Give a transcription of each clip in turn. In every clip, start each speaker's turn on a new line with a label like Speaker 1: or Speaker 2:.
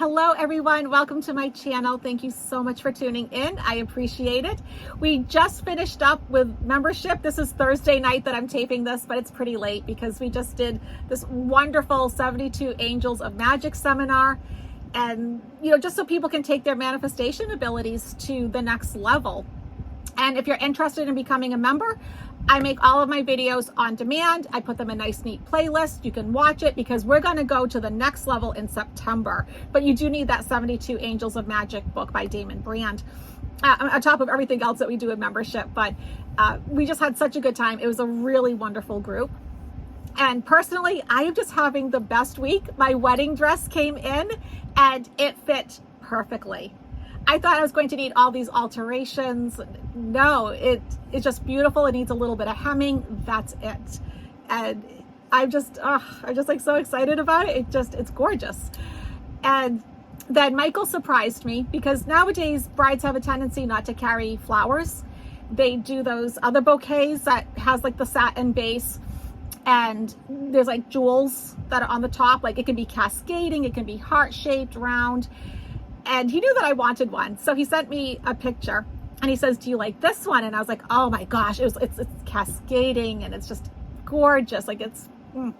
Speaker 1: Hello everyone, welcome to my channel. Thank you so much for tuning in. I appreciate it. We just finished up with membership. This is Thursday night that I'm taping this, but it's pretty late because we just did this wonderful 72 Angels of Magic seminar. And, just so people can take their manifestation abilities to the next level. And if you're interested in becoming a member, I make all of my videos on demand. I put them in a nice, neat playlist. You can watch it because we're going to go to the next level in September. But you do need that 72 Angels of Magic book by Damon Brand on top of everything else that we do in membership. But we just had such a good time. It was a really wonderful group. And personally, I am just having the best week. My wedding dress came in and it fit perfectly. I thought I was going to need all these alterations. No, it's just beautiful. It needs a little bit of hemming. That's it. And I'm just like so excited about it. It's gorgeous. And then Michael surprised me because nowadays brides have a tendency not to carry flowers. They do those other bouquets that has like the satin base and there's like jewels that are on the top. Like it can be cascading, it can be heart-shaped, round. And he knew that I wanted one. So he sent me a picture and he says, do you like this one? And I was like, oh my gosh, it's cascading and it's just gorgeous. Like And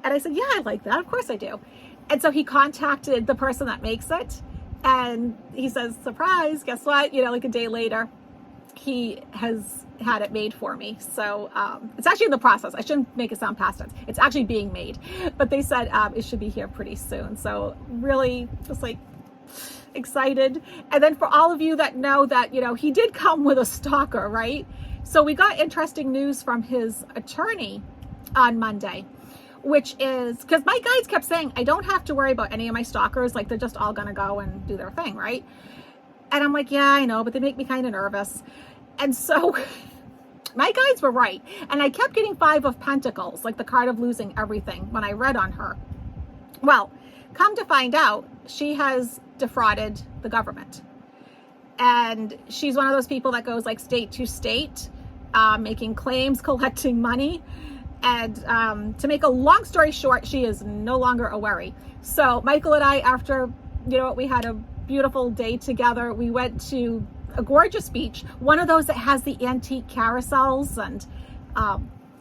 Speaker 1: I said, yeah, I like that. Of course I do. And so he contacted the person that makes it and he says, surprise, guess what? Like a day later, he has had it made for me. So it's actually in the process. I shouldn't make it sound past tense. It's actually being made, but they said it should be here pretty soon. So really just like excited. And then for all of you that know that, he did come with a stalker, right? So we got interesting news from his attorney on Monday, which is because my guides kept saying, I don't have to worry about any of my stalkers. Like they're just all going to go and do their thing. Right. And I'm like, yeah, I know, but they make me kind of nervous. And so my guides were right. And I kept getting 5 of Pentacles, like the card of losing everything when I read on her. Well, come to find out, she has defrauded the government. And she's one of those people that goes like state to state, making claims, collecting money. And to make a long story short, she is no longer a worry. So Michael and I, after, we had a beautiful day together, we went to a gorgeous beach, one of those that has the antique carousels. And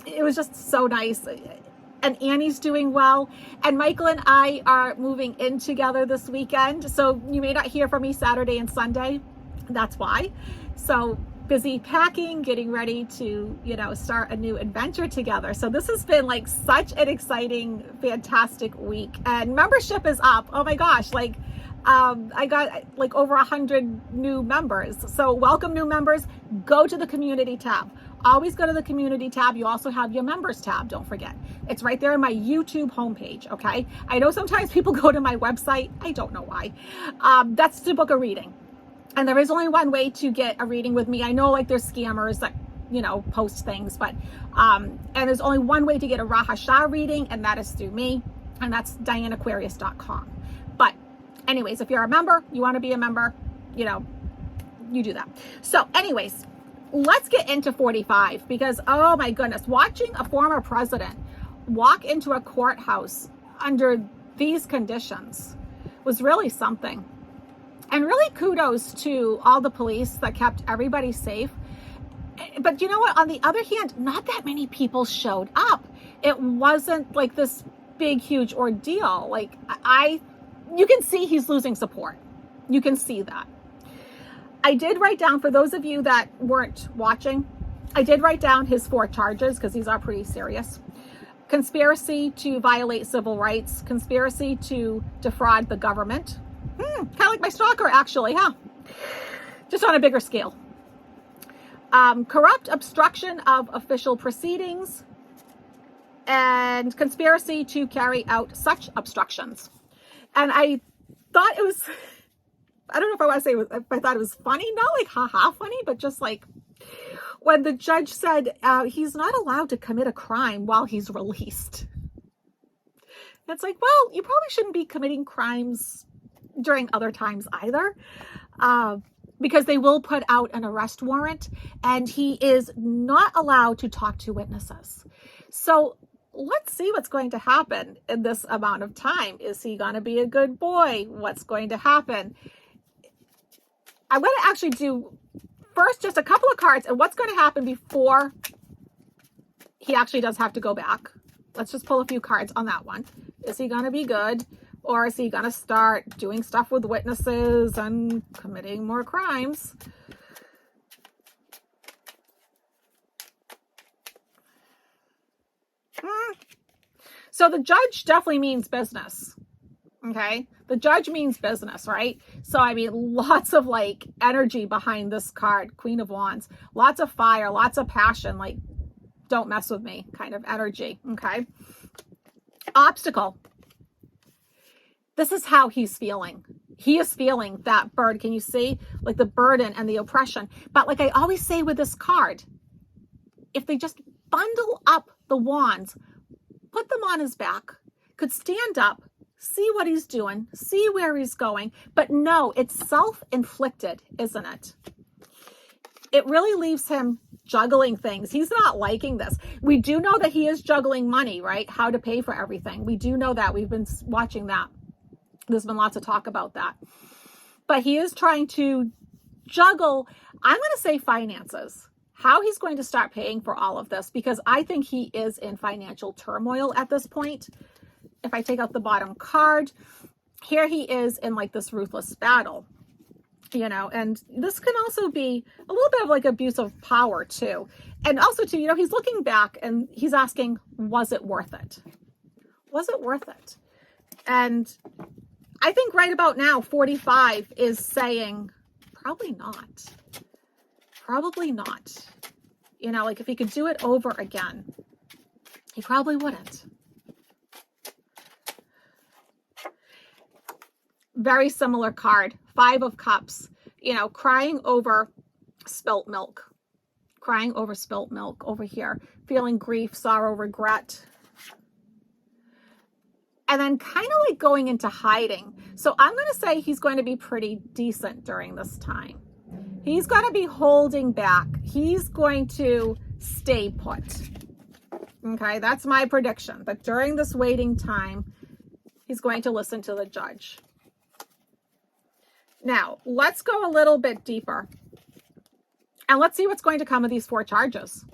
Speaker 1: it was just so nice. And Annie's doing well. And Michael and I are moving in together this weekend. So you may not hear from me Saturday and Sunday. That's why. So busy packing, getting ready to, start a new adventure together. So this has been like such an exciting, fantastic week. And membership is up. Oh my gosh. I got like over 100 new members. So welcome new members. Go to the community tab. Always go to the community tab. You also have your members tab. Don't forget. It's right there on my YouTube homepage. Okay. I know sometimes people go to my website. I don't know why. That's to book a reading. And there is only one way to get a reading with me. I know like there's scammers that, post things, but, and there's only one way to get a Raha Shah reading, and that is through me. And that's DianaAquarius.com. But anyways, if you're a member, you want to be a member, you do that. So anyways, let's get into 45 because, oh my goodness, watching a former president walk into a courthouse under these conditions was really something. And really kudos to all the police that kept everybody safe. But you know what? On the other hand, not that many people showed up. It wasn't like this big, huge ordeal. Like you can see he's losing support. You can see that. I did write down, for those of you that weren't watching, I did write down his 4 charges because these are pretty serious. Conspiracy to violate civil rights, conspiracy to defraud the government. Kind of like my stalker, actually, huh? Just on a bigger scale. Corrupt obstruction of official proceedings and conspiracy to carry out such obstructions. And I thought it was, I don't know if I want to say, I thought it was funny, not like haha funny, but just like when the judge said he's not allowed to commit a crime while he's released. It's like, well, you probably shouldn't be committing crimes during other times either, because they will put out an arrest warrant and he is not allowed to talk to witnesses. So let's see what's going to happen in this amount of time. Is he going to be a good boy? What's going to happen? I'm going to actually do first just a couple of cards and what's going to happen before he actually does have to go back. Let's just pull a few cards on that one. Is he going to be good? Or is he going to start doing stuff with witnesses and committing more crimes? So the judge definitely means business. Okay. The judge means business, right? So, I mean, lots of like energy behind this card, Queen of Wands, lots of fire, lots of passion, like don't mess with me kind of energy. Okay. Obstacle. This is how he's feeling. He is feeling that burden. Can you see like the burden and the oppression? But like I always say with this card, if they just bundle up the wands, put them on his back, could stand up, see what he's doing, see where he's going. But no, it's self-inflicted, isn't it? It really leaves him juggling things. He's not liking this. We do know that he is juggling money, right? How to pay for everything. We do know that. We've been watching that. There's been lots of talk about that. But he is trying to juggle, I'm going to say finances. How he's going to start paying for all of this, because I think he is in financial turmoil at this point. If I take out the bottom card, here he is in like this ruthless battle, you know, and this can also be a little bit of like abuse of power too. And also too, you know, he's looking back and he's asking, was it worth it? Was it worth it? And I think right about now, 45 is saying, probably not. Probably not. You know, like if he could do it over again, he probably wouldn't. Very similar card, 5 of Cups, you know, crying over spilt milk. Crying over spilt milk over here. Feeling grief, sorrow, regret. And then kind of like going into hiding. So I'm going to say he's going to be pretty decent during this time. He's going to be holding back. He's going to stay put. Okay, that's my prediction. That during this waiting time, he's going to listen to the judge. Now, let's go a little bit deeper. And let's see what's going to come of these 4 charges.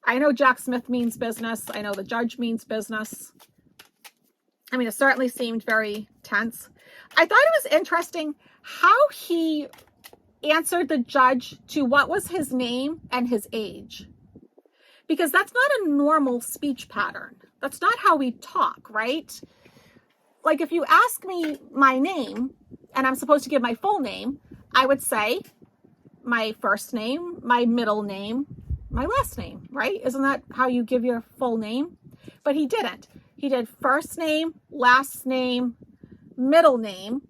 Speaker 1: I know Jack Smith means business. I know the judge means business. I mean, it certainly seemed very tense. I thought it was interesting how he answered the judge to what was his name and his age. Because that's not a normal speech pattern. That's not how we talk, right? Like if you ask me my name and I'm supposed to give my full name, I would say my first name, my middle name, my last name, right? Isn't that how you give your full name? But he didn't. He did first name, last name, middle name.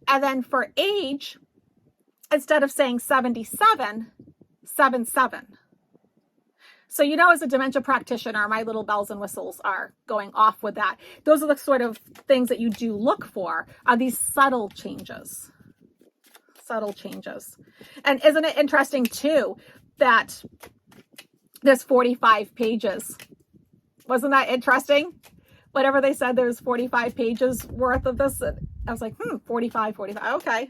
Speaker 1: And then for age, instead of saying 77, 77. So, you know, as a dementia practitioner, my little bells and whistles are going off with that. Those are the sort of things that you do look for, are these subtle changes. Subtle changes. And isn't it interesting, too, that there's 45 pages? Wasn't that interesting? Whatever they said, there's 45 pages worth of this. I was like, 45. Okay.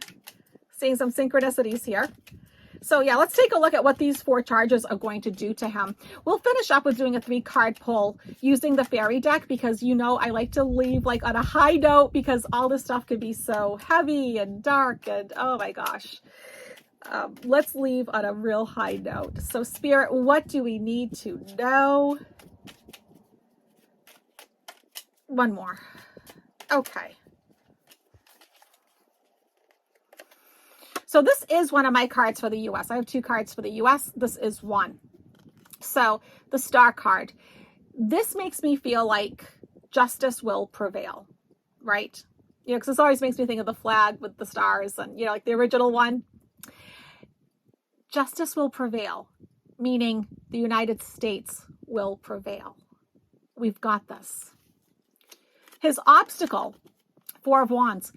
Speaker 1: Seeing some synchronicities here. So yeah, let's take a look at what these 4 charges are going to do to him. We'll finish up with doing a 3-card pull using the fairy deck, because you know I like to leave like on a high note, because all this stuff could be so heavy and dark and oh my gosh. Let's leave on a real high note. So Spirit, what do we need to know? One more. Okay. So this is one of my cards for the US. I have 2 cards for the US. This is one. So the Star card. This makes me feel like justice will prevail, right? You know, because this always makes me think of the flag with the stars and, you know, like the original one. Justice will prevail, meaning the United States will prevail. We've got this. His obstacle, 4 of Wands,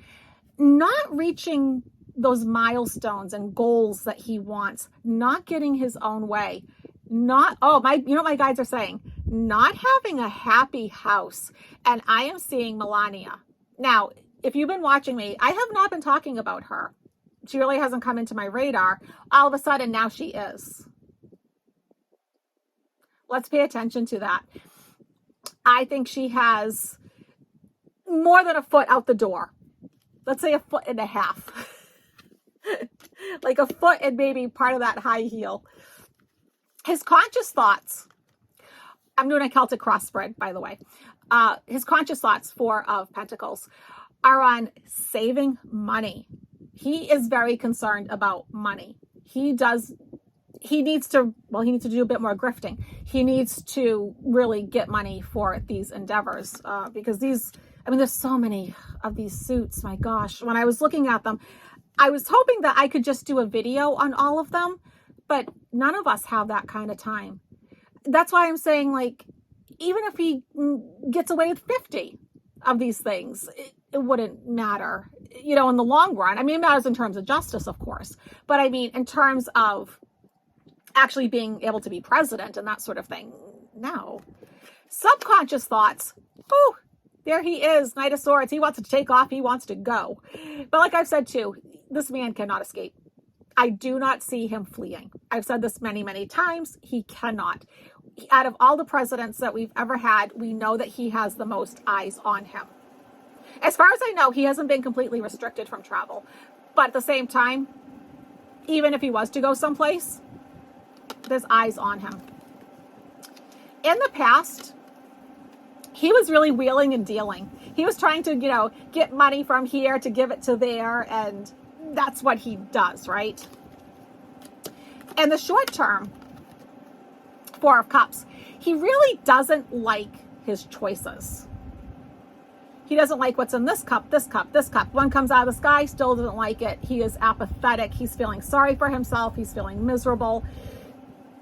Speaker 1: not reaching those milestones and goals that he wants, not getting his own way, not, you know what my guides are saying? not having a happy house. And I am seeing Melania. Now, if you've been watching me, I have not been talking about her. She really hasn't come into my radar. All of a sudden, now she is. Let's pay attention to that. I think she has more than a foot out the door. Let's say a foot and a half. Like a foot and maybe part of that high heel. His conscious thoughts, I'm doing a Celtic crossbred, by the way. His conscious thoughts, Four of Pentacles, are on saving money. He is very concerned about money. He needs to do a bit more grifting. He needs to really get money for these endeavors because there's so many of these suits. My gosh, when I was looking at them, I was hoping that I could just do a video on all of them, but none of us have that kind of time. That's why I'm saying, like, even if he gets away with 50 of these things, it wouldn't matter, in the long run. I mean, it matters in terms of justice, of course, but I mean, in terms of actually being able to be president and that sort of thing, no. Subconscious thoughts, oh, there he is, Knight of Swords. He wants to take off. He wants to go. But like I've said too, this man cannot escape. I do not see him fleeing. I've said this many, many times. He cannot. Out of all the presidents that we've ever had, we know that he has the most eyes on him. As far as I know, he hasn't been completely restricted from travel. But at the same time, even if he was to go someplace, there's eyes on him. In the past, he was really wheeling and dealing. He was trying to, get money from here to give it to there, and that's what he does, right? In the short term, Four of Cups, he really doesn't like his choices. He doesn't like what's in this cup, this cup, this cup. One comes out of the sky, still doesn't like it. He is apathetic. He's feeling sorry for himself. He's feeling miserable.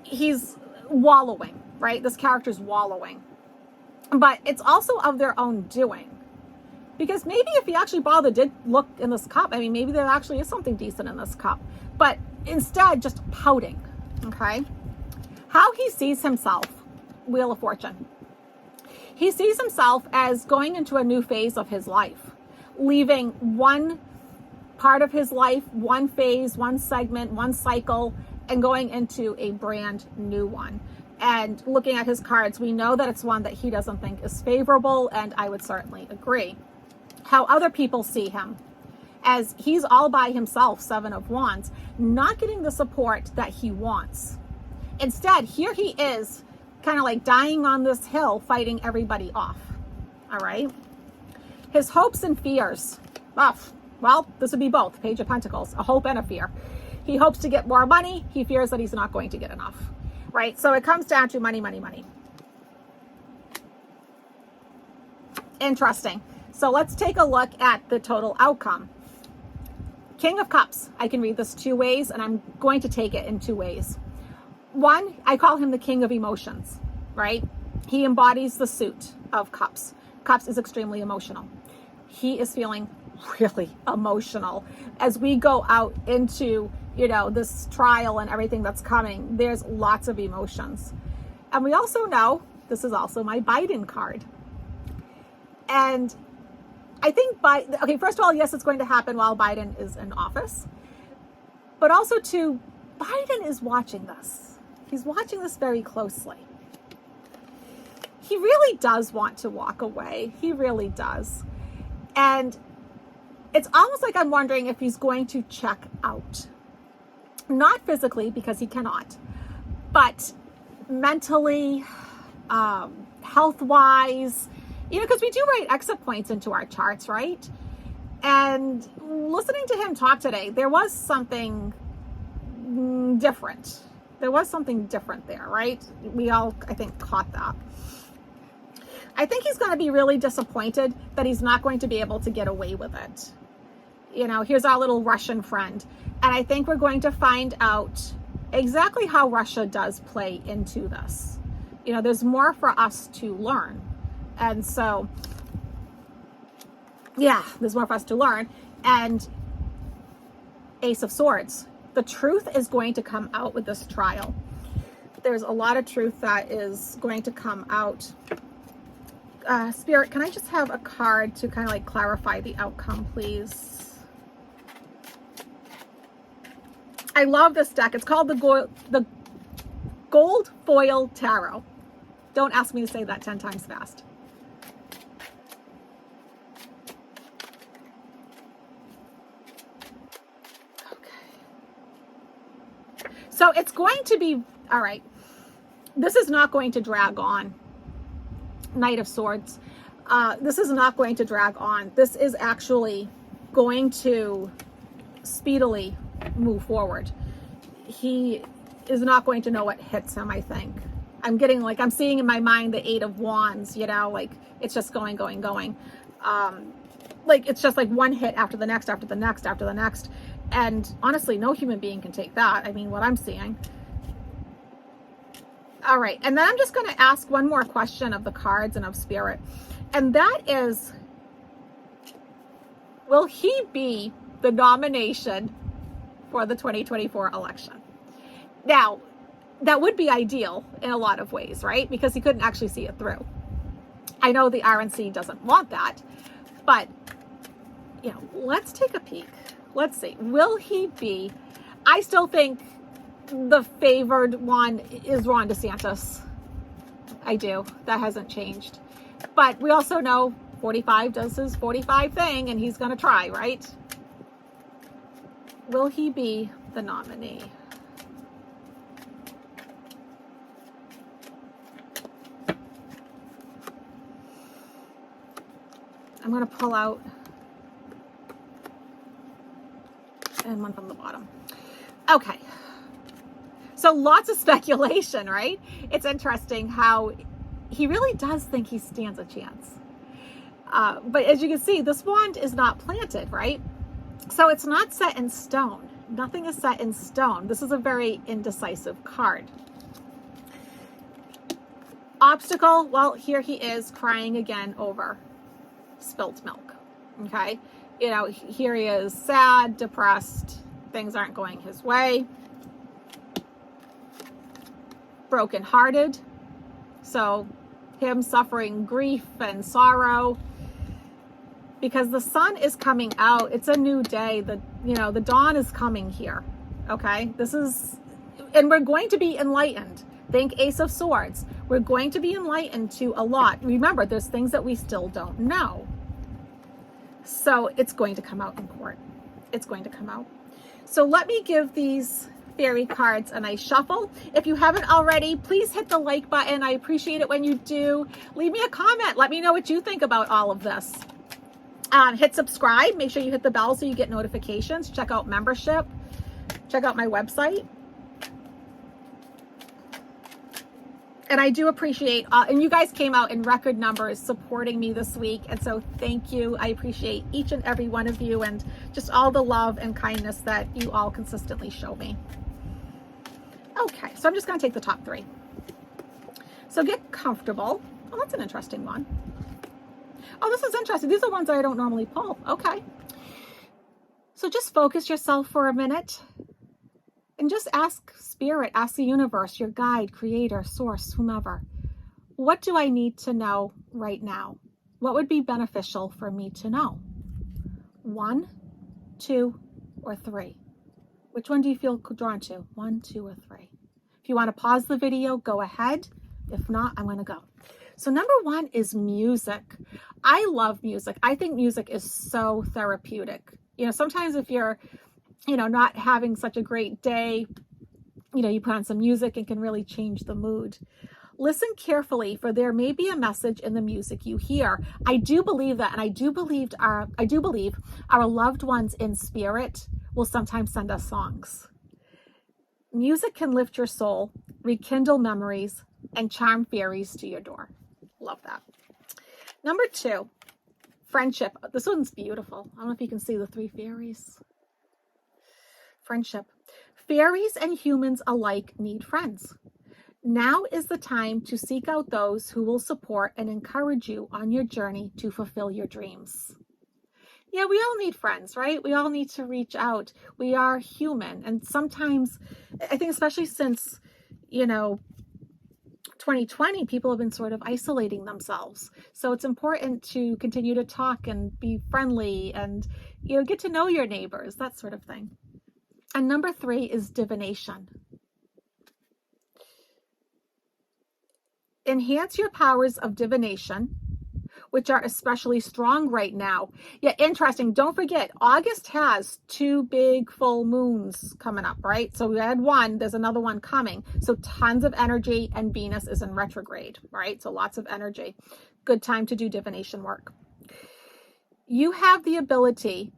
Speaker 1: He's wallowing, right? This character's wallowing. But it's also of their own doing. Because maybe if he actually did look in this cup, maybe there actually is something decent in this cup. But instead, just pouting, okay? How he sees himself, Wheel of Fortune. He sees himself as going into a new phase of his life, leaving one part of his life, one phase, one segment, one cycle, and going into a brand new one. And looking at his cards, we know that it's one that he doesn't think is favorable, and I would certainly agree. How other people see him, as he's all by himself, Seven of Wands, not getting the support that he wants. Instead, here he is, kind of like dying on this hill, fighting everybody off. All right? His hopes and fears. Well, this would be both, Page of Pentacles, a hope and a fear. He hopes to get more money. He fears that he's not going to get enough. Right? So it comes down to money, money, money. Interesting. So let's take a look at the total outcome. King of Cups. I can read this two ways, and I'm going to take it in two ways. One, I call him the king of emotions, right? He embodies the suit of Cups. Cups is extremely emotional. He is feeling really emotional. As we go out into, this trial and everything that's coming, there's lots of emotions. And we also know, this is also my Biden card. And I think first of all, yes, it's going to happen while Biden is in office. But also too, Biden is watching this. He's watching this very closely. He really does want to walk away. He really does. And it's almost like I'm wondering if he's going to check out. Not physically, because he cannot, but mentally, health-wise, because we do write exit points into our charts, right? And listening to him talk today, there was something different. There was something different there, right? We all, I think, caught that. I think he's going to be really disappointed that he's not going to be able to get away with it. Here's our little Russian friend. And I think we're going to find out exactly how Russia does play into this. There's more for us to learn. And so, yeah, there's more for us to learn. And Ace of Swords. The truth is going to come out with this trial. There's a lot of truth that is going to come out. Spirit, can I just have a card to kind of like clarify the outcome, please? I love this deck. It's called the Gold Foil Tarot. Don't ask me to say that 10 times fast. So it's going to be, all right, this is not going to drag on. Knight of Swords. This is not going to drag on. This is actually going to speedily move forward. He is not going to know what hits him, I think. I'm getting like, I'm seeing in my mind the Eight of Wands, you know, like it's just going. Like it's just like one hit after the next, after the next, after the next. And honestly, no human being can take that. I mean, what I'm seeing. All right. And then I'm just going to ask one more question of the cards and of Spirit. And that is, will he be the nomination for the 2024 election? Now, that would be ideal in a lot of ways, right? Because he couldn't actually see it through. I know the RNC doesn't want that, but, you know, let's take a peek. Let's see. Will he be? I still think the favored one is Ron DeSantis. I do. That hasn't changed. But we also know 45 does his 45 thing, and he's going to try, right? Will he be the nominee? I'm going to pull out and one from the bottom. Okay. So lots of speculation, right? It's interesting how he really does think he stands a chance. But as you can see, this wand is not planted, right? So it's not set in stone. Nothing is set in stone. This is a very indecisive card. Obstacle, well, here he is crying again over spilt milk, okay? You know, here he is sad, depressed, things aren't going his way, brokenhearted. So him suffering grief and sorrow because the sun is coming out. It's a new day. The dawn is coming here, okay? This is, and we're going to be enlightened. Think Ace of Swords. We're going to be enlightened to a lot. Remember, there's things that we still don't know. So it's going to come out in court. It's going to come out. So let me give these fairy cards a nice shuffle. If you haven't already, please hit the like button. I appreciate it when you do. Leave me a comment. Let me know what you think about all of this. Hit subscribe. Make sure you hit the bell so you get notifications. Check out membership. Check out my website. And I do appreciate, and you guys came out in record numbers supporting me this week. And so thank you. I appreciate each and every one of you and just all the love and kindness that you all consistently show me. Okay, so I'm just going to take the top three. So get comfortable. Oh, that's an interesting one. Oh, this is interesting. These are ones that I don't normally pull. Okay. So just focus yourself for a minute. And just ask Spirit, ask the universe, your guide, creator, source, whomever. What do I need to know right now? What would be beneficial for me to know? 1, 2, or 3? Which one do you feel drawn to? 1, 2, or 3? If you want to pause the video, go ahead. If not, I'm going to go. So number 1 is music. I love music. I think music is so therapeutic. You know, sometimes if you're not having such a great day, you put on some music and can really change the mood. Listen carefully, for there may be a message in the music you hear. I do believe that, and I do believe our loved ones in spirit will sometimes send us songs. Music can lift your soul, rekindle memories, and charm fairies to your door. Love that. Number 2, friendship. This one's beautiful. I don't know if you can see the 3 fairies. Friendship. Fairies and humans alike need friends. Now is the time to seek out those who will support and encourage you on your journey to fulfill your dreams. Yeah, we all need friends, right? We all need to reach out. We are human. And sometimes, I think especially since, 2020, people have been sort of isolating themselves. So it's important to continue to talk and be friendly and, get to know your neighbors, that sort of thing. And number 3 is divination. Enhance your powers of divination, which are especially strong right now. Yeah, interesting. Don't forget, August has 2 big full moons coming up, right? So we had one, there's another one coming. So tons of energy, and Venus is in retrograde, right? So lots of energy. Good time to do divination work. You have the ability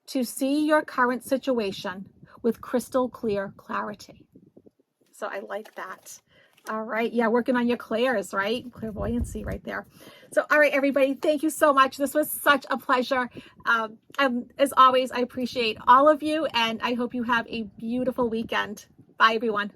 Speaker 1: to see your current situation with crystal clear clarity. So I like that. All right. Yeah, working on your clairs, right? Clairvoyancy right there. So, all right, everybody, thank you so much. This was such a pleasure. And as always, I appreciate all of you, and I hope you have a beautiful weekend. Bye, everyone.